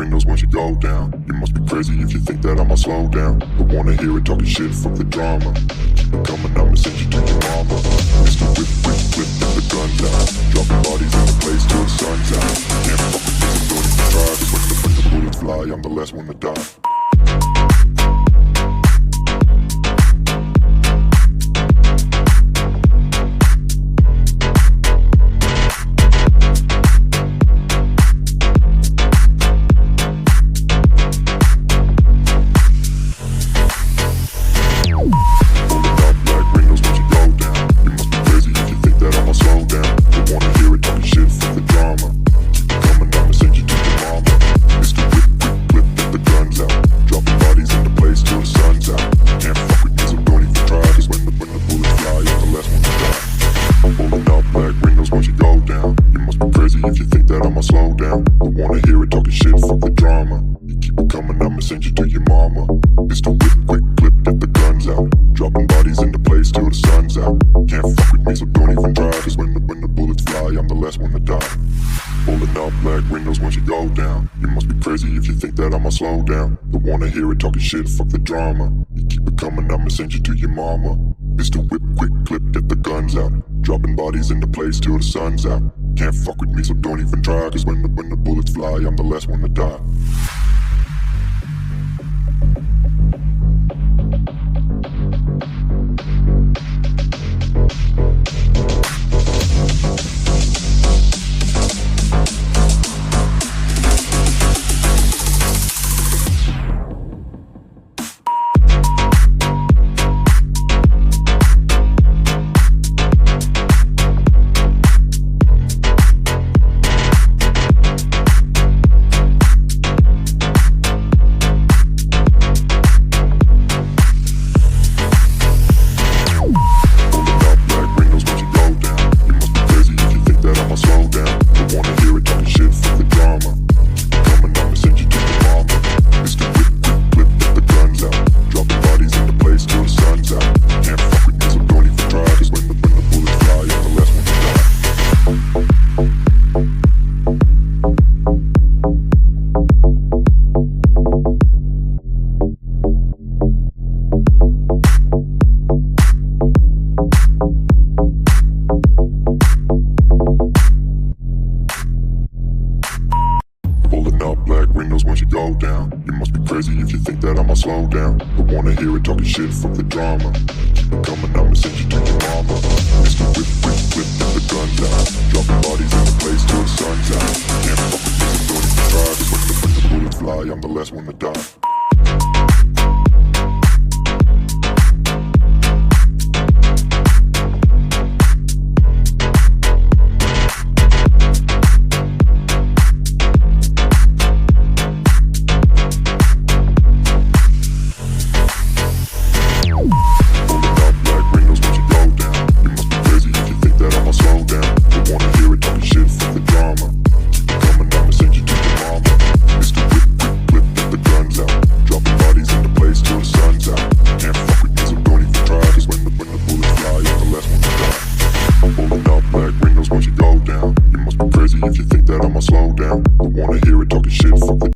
windows once you go down. You must be crazy if you think that I'ma slow down. Don't wanna hear it talking shit, fuck the drama. Keep it coming, I'ma send you to your mama. Mr. Whip, whip, whip, get the guns out. Dropping bodies in the place till the sun's out. Can't fuck with me, so don't even try. Cause when the bullets fly, I'm the last one to die. If you think that I'ma slow down, don't wanna hear it talking shit, fuck the drama. You keep it coming, I'ma send you to your mama. Mr. Whip, quick clip, get the guns out. Dropping bodies into place till the sun's out. Can't fuck with me, so don't even try. Cause when the bullets fly, I'm the last one to die. Pulling up black windows once you go down. You must be crazy if you think that I'ma slow down. Don't wanna hear it talking shit, fuck the drama. You keep it coming, I'ma send you to your mama. Mr. Whip, quick clip, get the guns out. Dropping bodies into place till the sun's out. Can't fuck with me, so don't even try. Cause when the bullets fly, I'm the last one to die. Once you go down, you must be crazy if you think that I'ma slow down. Don't wanna hear it talking shit, fuck the drama. Keep it coming, I'ma send you to your mama. Mr. Whip, whip, whip, get the guns out. Dropping bodies in the place till the sun's out. Can't fuck with me, so don't even try. Cause when the bullets fly, I'm the last one to die.